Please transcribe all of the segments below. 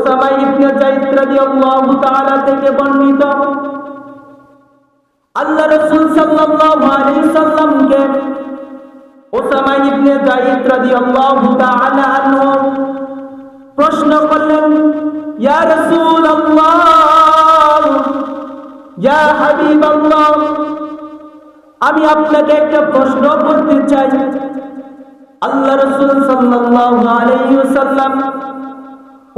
Osama ইবনে যায়েদ রাদিয়াল্লাহু তাআলা থেকে বর্ণিত, আল্লাহ রাসূল সাল্লাল্লাহু আলাইহি সাল্লামকে উসামা ইবনে যায়েদ রাদিয়াল্লাহু তাআলা আনহু প্রশ্ন করলেন, ইয়া রাসূলুল্লাহ, ইয়া হাবিবাল্লাহ, আমি আপনাকে একটা প্রশ্ন করতে চাই। আল্লাহ রাসূল সাল্লাল্লাহু আলাইহি ওয়াসাল্লাম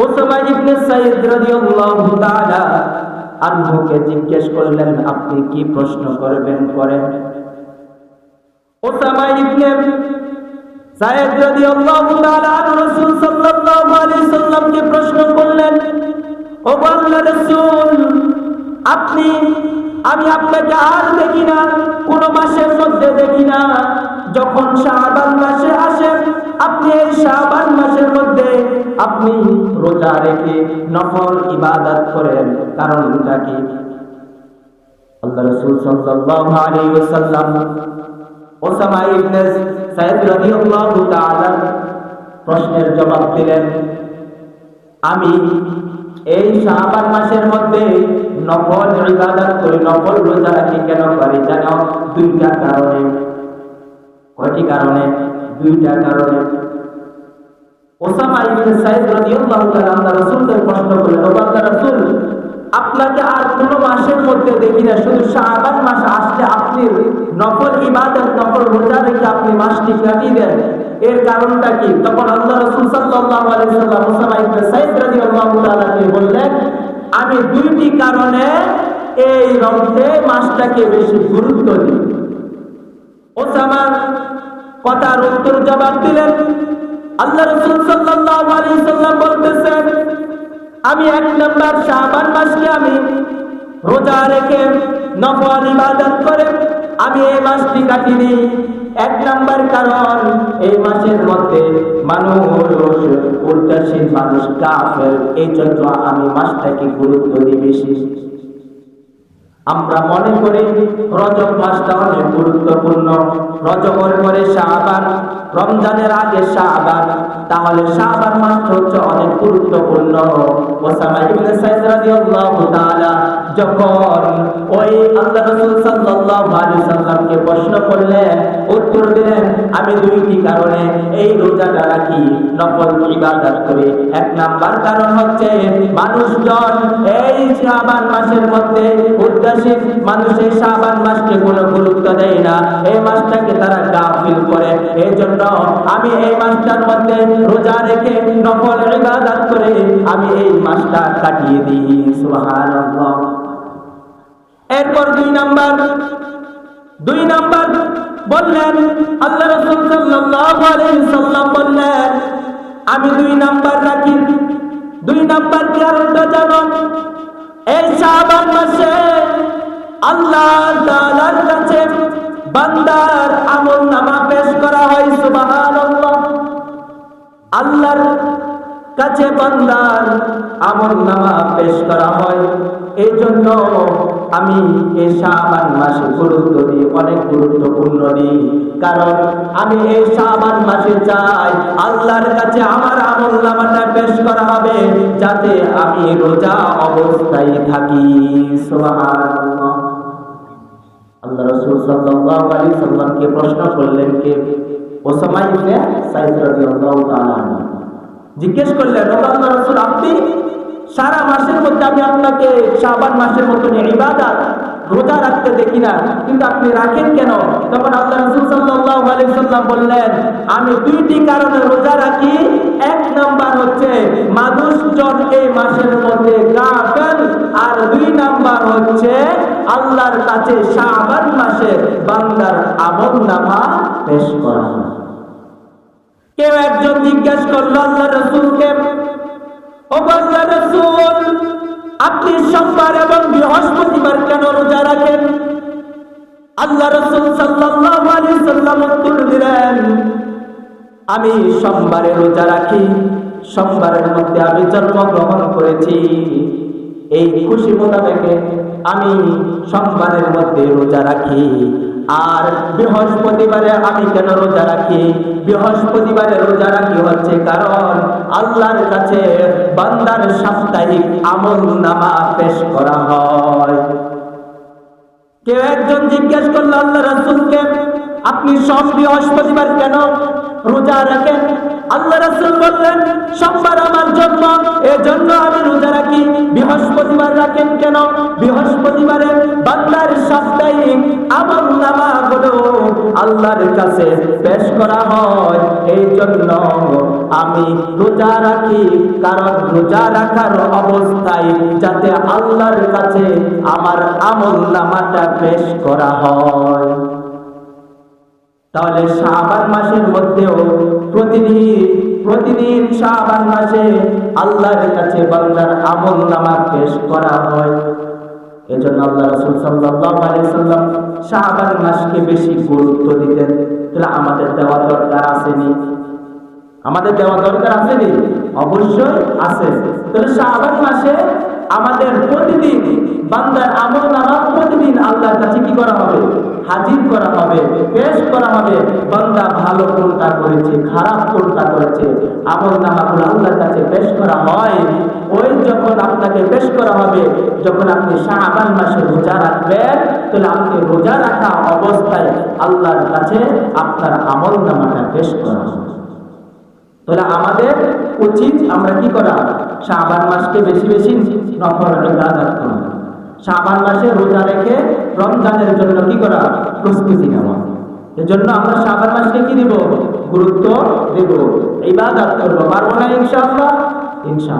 উসামা ইবনে যায়েদ রাদিয়াল্লাহু তাআলা আনহুকে জিজ্ঞেস করলেন, আপনি কি প্রশ্ন করবেন করেন। উসামা ইবনে যায়েদ রাদিয়াল্লাহু তাআলা আনহু রাসূল সাল্লাল্লাহু আলাইহি সাল্লামকে প্রশ্ন করলেন, ও আল্লাহর রাসূল, আমি আপনাকে আর দেখি না, কোন মাসের মধ্যে দেখি না। যখন শাবান মাসে আসে, আপনি এই শাবান মাসের মধ্যে আপনি রোজা রেখে নফল ইবাদত করেন, কারণটা কি? আল্লাহ রাসূল সাল্লাল্লাহু আলাইহি ওয়াসাল্লাম উসামা ইবনে যায়েদ রাদিয়াল্লাহু তাআলা প্রশ্নের জবাব দিলেন, আমি এই শাবান মাসের মধ্যে নফল ইবাদত করি, নফল রোজা রাখি কেন করি জানো? দুইটা কারণে। কয়টি কারণে? দুইটা কারণে। উসামা ইবনে যায়েদ রাদিয়াল্লাহু তাআলা আল্লাহ রাসূলকে প্রশ্ন করলেন, ও আল্লাহর রাসূল, আপনাকে আর কোন মাসের মধ্যে দেখি না, শুধু শাবান মাস আসলে আপনি নফল ইবাদত, নফল রোজা রেখে আপনি মাসটি কাটিয়ে দেন, এর কারণটা কি? তখন আল্লাহ রাসূল সাল্লাল্লাহু আলাইহি ওয়াসাল্লাম উসামা ইবনে যায়েদ রাদিয়াল্লাহু তাআলাকে বললেন, আমি দুইটি কারণে এই রমজান মাসটাকে বেশি গুরুত্ব দিই। উসামার কথার উত্তর জবাব দিলেন, আল্লাহ রাসূল সাল্লাল্লাহু আলাইহি ওয়াসাল্লাম বলতেছেন, আমি এক নাম্বার শাবান মাসকে আমি রোজা রেখে নফল ইবাদত করে আমি এই মাসটি কাটিনি। এক নাম্বার কারণ, এই মাসের মধ্যে মানুষ উদাসীন, মানুষ কাফের, এই জন্য আমি মাসটাকে গুরুত্ব দিই বেশি। আমরা মনে করি রজব মাসটা অনেক গুরুত্বপূর্ণ, রজবের পরে শাবান, রমজানের আগে শাবান, তাহলে শাবান মাসটা হচ্ছে অনেক গুরুত্বপূর্ণ। উসামা ইবনে যায়েদ রাদিয়াল্লাহু তাআলা যখন ওই আল্লাহ রাসূল সাল্লাল্লাহু আলাইহি সাল্লামকে প্রশ্ন করলেন, উত্তর দিলেন, আমি দুইটি কারণে এই রোজাটা রাখি, নফল ইবাদত করি। এক নাম্বার কারণ হচ্ছে মানুষজন এই শাবান মাসের মধ্যে উদাসীন, মানুষ এই শাবান মাসকে কোনো গুরুত্ব দেয় না, এই মাসটাকে তারা গাফিল করে। এই জন্য আমি এই মাসটার মধ্যে রোজা রেখে নফল ইবাদত করে আমি এই মাসটা কাটিয়ে দিই। সুবহানাল্লাহ। এরপর দুই নাম্বার বললেন, আল্লাহ রাসূল সাল্লাল্লাহু আলাইহি সাল্লাম বললেন, আমি দুই নাম্বার রাখি। দুই নাম্বার কারণটা জানো? এই শাবান মাসে আল্লাহ তাআলার কাছে বান্দার আমলনামা পেশ করা হয়। সুবহানাল্লাহ। আল্লাহর কাছে বান্দার আমলনামা পেশ করা হয়। এই জন্য আমি এই শাবান মাসে গুরুত্ব দিই, অনেক গুরুত্বপূর্ণ দিই, কারণ আমি এই শাবান মাসে চাই আল্লাহর কাছে আমার আমলনামাটা পেশ করা হবে, যাতে আমি রোজা অবস্থায় থাকি। সুবহানাল্লাহ। আল্লাহ রাসূল সাল্লাল্লাহু আলাইহি সাল্লামকে প্রশ্ন করলেন কে? উসামা ইবনে যায়েদ রাদিয়াল্লাহু তাআলা আনহু জিজ্ঞেস করলেন, ও আল্লাহর রাসূল, আপনি সারা মাসের মধ্যে আমি আপনাকে শাবান মাসের মতন ইবাদত রোজা রাখতে দেখি না, কিন্তু আপনি রাখেন কেন? তখন আল্লাহ রাসূল সাল্লাল্লাহু আলাইহি সাল্লাম বললেন, আমি দুইটি কারণে রোজা রাখি। এক নাম্বার হচ্ছে মানুষজন এই মাসের মধ্যে কাফের, আর দুই নাম্বার হচ্ছে আল্লাহর কাছে শাবান মাসে বান্দার আমলনামা পেশ করা। কেউ একজন জিজ্ঞেস করল আল্লাহর রাসূলকে, ও আল্লাহর রাসূল, আপনি সোমবার এবং বৃহস্পতিবার কেন রোজা রাখেন? আল্লাহ রাসূল সাল্লাল্লাহু আলাইহি সাল্লাম উত্তর দিলেন, আমি সোমবারে রোজা রাখি, সোমবারের মধ্যে আমি জন্মগ্রহণ করেছি, এই খুশি মোতাবেক আমি সোমবারের মধ্যে রোজা রাখি, আর বৃহস্পতিবারে আমি কেন রোজা রাখি? বৃহস্পতিবারে রোজা রাখি হচ্ছে কারণ আল্লাহর কাছে বান্দার সাপ্তাহিক আমলনামা পেশ করা হয়। কেউ একজন জিজ্ঞেস করল আল্লাহ রাসূলকে, আপনি সব বৃহস্পতিবার কেন রোজা রাখেন? আল্লাহ রাসূল বললেন, সোমবার আমার জন্ম, এজন্য আমি রোজা রাখি। বৃহস্পতিবার রাখেন কেন? বৃহস্পতিবারে বান্দার সাপ্তাহিক আমলনামা গুলো আল্লাহর কাছে পেশ করা হয়, এই জন্য আমি রোজা রাখি। কারণ রোজা রাখার অবস্থায় যাতে আল্লাহর কাছে আমার আমলনামাটা পেশ করা হয়। তাহলে শাবান মাসের মধ্যেও প্রতিদিন শাবান মাসে আল্লাহর কাছে বান্দার আমলনামা পেশ করা হয়। এজন্য আল্লাহ রাসূল সাল্লাল্লাহু আলাইহি সাল্লাম শাবান মাসকে বেশি গুরুত্ব দিতেন। তাহলে আমাদের দেওয়া দরকার আসেনি? আমাদের দেওয়া দরকার আসেনি? অবশ্যই আছে। তাহলে শাবান মাসে আমাদের প্রতিদিন বান্দার আমলনামা প্রতিদিন আল্লাহর কাছে কি করা হবে? হাজির করা হবে, পেশ করা হবে। বান্দা ভালো কোনটা করেছে, খারাপ কোনটা করেছে, আমলনামাগুলো আল্লাহর কাছে পেশ করা হয়। ওই যখন আপনাকে পেশ করা হবে, যখন আপনি শাবান মাসে রোজা রাখবেন, তাহলে আপনি রোজা রাখা অবস্থায় আল্লাহর কাছে আপনার আমলনামাটা পেশ করা হবে। তাহলে আমাদের উচিত আমরা কি করা? শাবান মাসকে বেশি বেশি নফল ইবাদত করা। শাবান মাসে রোজা রেখে রমজানের জন্য কি করা? প্রস্তুতি নেওয়া। এজন্য আমরা শাবান মাসকে কি দিব? গুরুত্ব দেব, ইবাদত করব। পারবো না ইনশাআল্লাহ? ইনশাআল্লাহ।